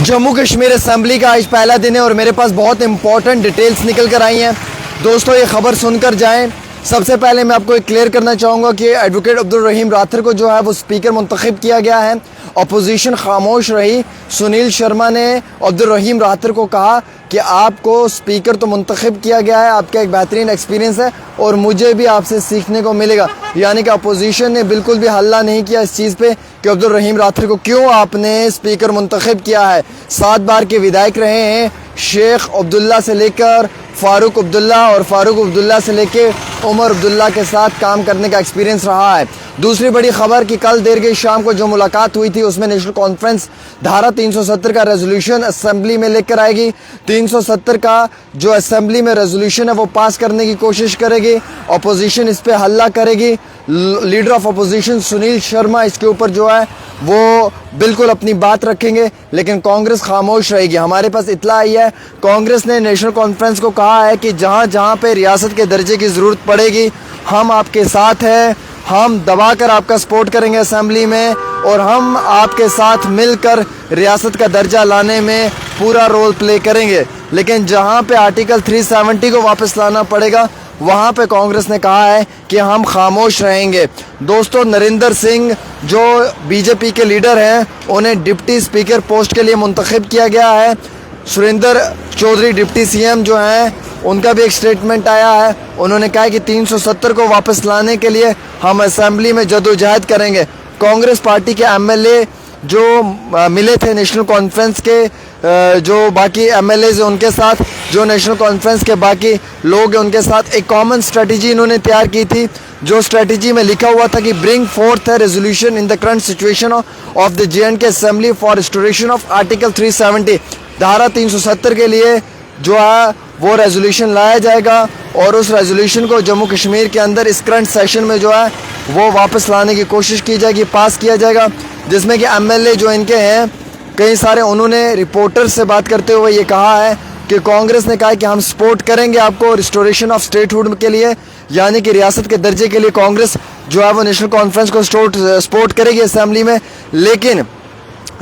Jammu Kashmir assembly का आज पहला दिन है और मेरे पास बहुत इंपॉर्टेंट डिटेल्स निकल कर आई हैं। दोस्तों ये खबर सुनकर जाएं। सबसे पहले मैं आपको एक क्लियर करना चाहूँगा कि एडवोकेट अब्दुल रहीम राथर को जो है वो स्पीकर मुंतखब किया गया है। अपोजिशन खामोश रही। सुनील शर्मा ने अब्दुल रहीम राथर को कहा कि आपको स्पीकर तो मुंतखब किया गया है, आपका एक बेहतरीन एक्सपीरियंस है और मुझे भी आपसे सीखने को मिलेगा। यानी कि अपोजिशन ने बिल्कुल भी हल्ला नहीं किया इस चीज़ पे कि अब्दुल रहीम राथर को क्यों आपने स्पीकर मुंतखब किया है। 7 बार के विधायक रहे हैं। शेख अब्दुल्ला से लेकर फ़ारूक अब्दुल्ला और फ़ारूक अब्दुल्ला से लेकर उमर अब्दुल्ला के साथ काम करने का एक्सपीरियंस रहा है। दूसरी बड़ी खबर कि कल देर गई शाम को जो मुलाकात हुई थी उसमें नेशनल कॉन्फ्रेंस धारा 370 का रेजोल्यूशन असेंबली में लेकर आएगी। 370 का जो असेंबली में रेजोल्यूशन है वो पास करने की कोशिश करेगी। अपोजिशन इस पे हल्ला करेगी। Leader of opposition Sunil Sharma इसके ऊपर जो है वो बिल्कुल अपनी बात रखेंगे, लेकिन कांग्रेस खामोश रहेगी। हमारे पास इत्तला आई है, कांग्रेस ने नेशनल कॉन्फ्रेंस को कहा है कि जहाँ जहाँ पे रियासत के दर्जे की ज़रूरत पड़ेगी हम आपके साथ हैं, हम दबाकर आपका सपोर्ट करेंगे असेंबली में और हम आपके साथ मिलकर रियासत का दर्जा लाने में पूरा रोल प्ले करेंगे। लेकिन जहाँ पे आर्टिकल 370 को वापस लाना पड़ेगा वहाँ पे कांग्रेस ने कहा है कि हम खामोश रहेंगे। दोस्तों नरेंद्र सिंह जो बीजेपी के लीडर हैं उन्हें डिप्टी स्पीकर पोस्ट के लिए मुंतखब किया गया है। सुरेंद्र चौधरी डिप्टी सीएम जो हैं उनका भी एक स्टेटमेंट आया है। उन्होंने कहा कि 370 को वापस लाने के लिए हम असेंबली में जदोजहद करेंगे। कांग्रेस पार्टी के एमएलए जो मिले थे नेशनल कॉन्फ्रेंस के जो बाकी एमएलएज हैं उनके साथ, जो नेशनल कॉन्फ्रेंस के बाकी लोग हैं उनके साथ एक कॉमन स्ट्रेटजी इन्होंने तैयार की थी। जो स्ट्रेटजी में लिखा हुआ था कि ब्रिंग फोर्थ है resolution in the current situation of the JNK assembly for restoration of article 370। धारा 370 के लिए जो है वो रेजोल्यूशन लाया जाएगा और उस रेजोल्यूशन को जम्मू कश्मीर के अंदर इस करंट सेशन में जो है वो वापस लाने की कोशिश की जाएगी, पास किया जाएगा। जिसमें कि एमएलए जो इनके हैं कई सारे, उन्होंने रिपोर्टर्स से बात करते हुए ये कहा है कि कांग्रेस ने कहा है कि हम सपोर्ट करेंगे आपको रिस्टोरेशन ऑफ स्टेटहुड के लिए, यानी कि रियासत के दर्जे के लिए कांग्रेस जो है वो नेशनल कॉन्फ्रेंस को सपोर्ट करेगी असेंबली में। लेकिन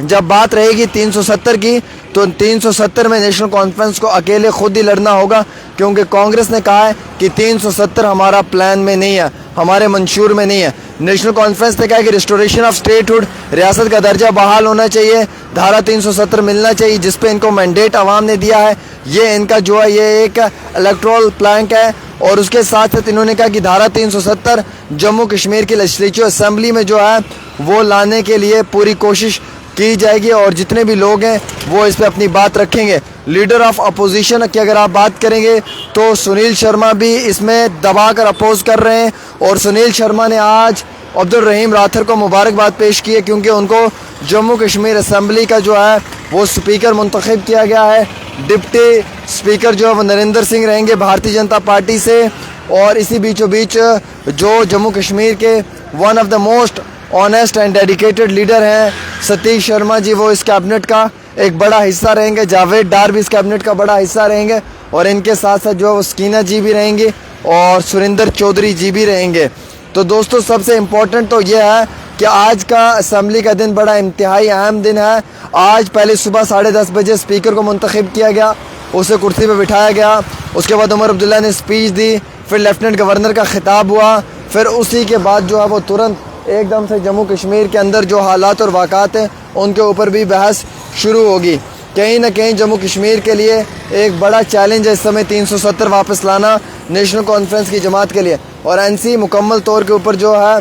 जब बात रहेगी 370 की तो 370 में नेशनल कॉन्फ्रेंस को अकेले खुद ही लड़ना होगा, क्योंकि कांग्रेस ने कहा है कि 370 हमारा प्लान में नहीं है, हमारे मंशूर में नहीं है। नेशनल कॉन्फ्रेंस ने कहा है कि रिस्टोरेशन ऑफ स्टेटहुड, रियासत का दर्जा बहाल होना चाहिए, धारा 370 मिलना चाहिए जिस पे इनको मैंडेट अवाम ने दिया है। ये इनका जो है ये एक इलेक्टोरल प्लैंक है। और उसके साथ साथ इन्होंने कहा कि धारा 370 जम्मू कश्मीर की लेजिस्लेटिव असेंबली में जो है वो लाने के लिए पूरी कोशिश की जाएगी और जितने भी लोग हैं वो इस पे अपनी बात रखेंगे। लीडर ऑफ अपोजिशन की अगर आप बात करेंगे तो सुनील शर्मा भी इसमें दबाकर अपोज कर रहे हैं और सुनील शर्मा ने आज अब्दुल रहीम राथर को मुबारकबाद पेश की है, क्योंकि उनको जम्मू कश्मीर असेंबली का जो है वो स्पीकर मुंतखब किया गया है। डिप्टी स्पीकर जो है वो नरेंद्र सिंह रहेंगे भारतीय जनता पार्टी से। और इसी बीचों बीच जो जम्मू कश्मीर के one of the most honest and dedicated leader हैं सतीश शर्मा जी, वो इस कैबिनेट का एक बड़ा हिस्सा रहेंगे। जावेद डार भी इस कैबिनेट का बड़ा हिस्सा रहेंगे और इनके साथ साथ जो है वो स्कीना जी भी रहेंगी और सुरेंद्र चौधरी जी भी रहेंगे। तो दोस्तों सबसे इम्पोर्टेंट तो ये है कि आज का असेंबली का दिन बड़ा इंतहाई अहम दिन है। आज पहले सुबह 10:30 बजे स्पीकर को मुंतखब किया गया, उसे कुर्सी पर बिठाया गया। उसके बाद उमर अब्दुल्ला ने स्पीच दी, फिर लेफ्टिनेंट गवर्नर का खिताब हुआ, फिर उसी के बाद जो है वो तुरंत एकदम से जम्मू कश्मीर के अंदर जो हालात और वाक़ात हैं उनके ऊपर भी बहस शुरू होगी। कहीं ना कहीं जम्मू कश्मीर के लिए एक बड़ा चैलेंज है इस समय 370 वापस लाना नेशनल कॉन्फ्रेंस की जमात के लिए। और एनसी मुकम्मल तौर के ऊपर जो है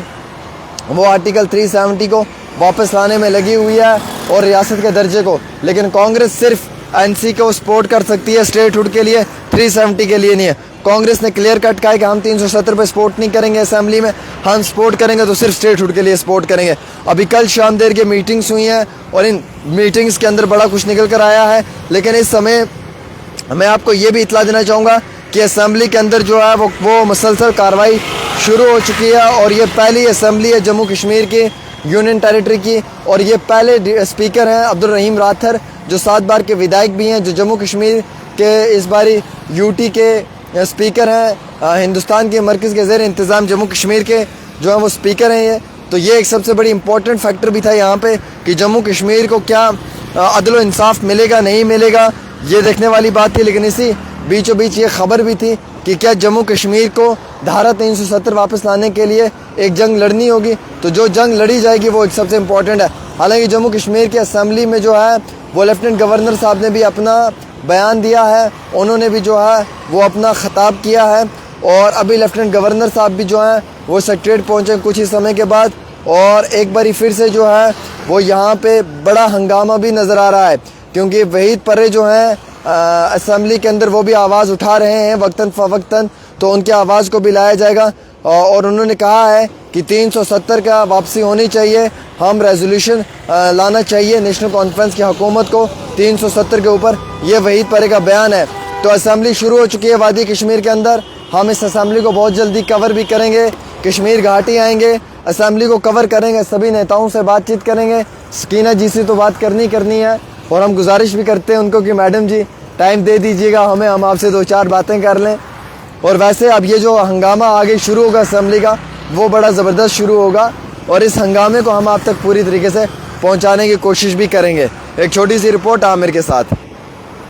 वो आर्टिकल 370 को वापस लाने में लगी हुई है और रियासत के दर्जे को। लेकिन कांग्रेस सिर्फ एनसी को सपोर्ट कर सकती है स्टेटहुड के लिए, 370 के लिए नहीं है। कांग्रेस ने क्लियर कट कहा है कि हम 370 पे सपोर्ट नहीं करेंगे असेंबली में, हम सपोर्ट करेंगे तो सिर्फ स्टेटहुड के लिए सपोर्ट करेंगे। अभी कल शाम देर के मीटिंग्स हुई हैं और इन मीटिंग्स के अंदर बड़ा कुछ निकल कर आया है। लेकिन इस समय मैं आपको ये भी इतला देना चाहूँगा कि असेंबली के अंदर जो है वो मुसलसल कार्रवाई शुरू हो चुकी है और ये पहली असेंबली है जम्मू कश्मीर की यूनियन टेरिटरी की। और ये पहले स्पीकर हैं अब्दुल रहीम राथर जो 7 बार के विधायक भी हैं, जो जम्मू कश्मीर के इस बारी यूटी के स्पीकर हैं। हिंदुस्तान के मरकज़ के ज़ेर इंतज़ाम जम्मू कश्मीर के जो है वो स्पीकर हैं ये। तो ये एक सबसे बड़ी इंपॉर्टेंट फैक्टर भी था यहाँ पे कि जम्मू कश्मीर को क्या अदल इंसाफ मिलेगा नहीं मिलेगा ये देखने वाली बात थी। लेकिन इसी बीचों बीच ये खबर भी थी कि क्या जम्मू कश्मीर को धारा 370 वापस लाने के लिए एक जंग लड़नी होगी। तो जो जंग लड़ी जाएगी वो सबसे इम्पोर्टेंट है। हालांकि जम्मू कश्मीर की असम्बली में जो है वो लेफ्टिनेंट गवर्नर साहब ने भी अपना बयान दिया है, उन्होंने भी जो है वो अपना ख़िताब किया है। और अभी लेफ्टिनेंट गवर्नर साहब भी जो हैं वो सेक्रेटरीट पहुँचे कुछ ही समय के बाद, और एक बारी फिर से जो है वो यहाँ पे बड़ा हंगामा भी नज़र आ रहा है, क्योंकि वहीद परे जो हैं असम्बली के अंदर वो भी आवाज़ उठा रहे हैं वक्तन फ़वक्तन, तो उनकी आवाज़ को भी लाया जाएगा। और उन्होंने कहा है कि 370 का वापसी होनी चाहिए, हम रेजोल्यूशन लाना चाहिए नेशनल कॉन्फ्रेंस की हुकूमत को 370 के ऊपर। ये वहीद परे का बयान है। तो असम्बली शुरू हो चुकी है वादी कश्मीर के अंदर। हम इस असम्बली को बहुत जल्दी कवर भी करेंगे, कश्मीर घाटी आएंगे, असम्बली को कवर करेंगे, सभी नेताओं से बातचीत करेंगे। सकीना जी से तो बात करनी है, और हम गुजारिश भी करते हैं उनको कि मैडम जी टाइम दे दीजिएगा हमें, हम आपसे 2-4 बातें कर लें। और वैसे अब ये जो हंगामा आगे शुरू होगा असम्बली का वो बड़ा ज़बरदस्त शुरू होगा, और इस हंगामे को हम आप तक पूरी तरीके से पहुंचाने की कोशिश भी करेंगे। एक छोटी सी रिपोर्ट आमिर के साथ।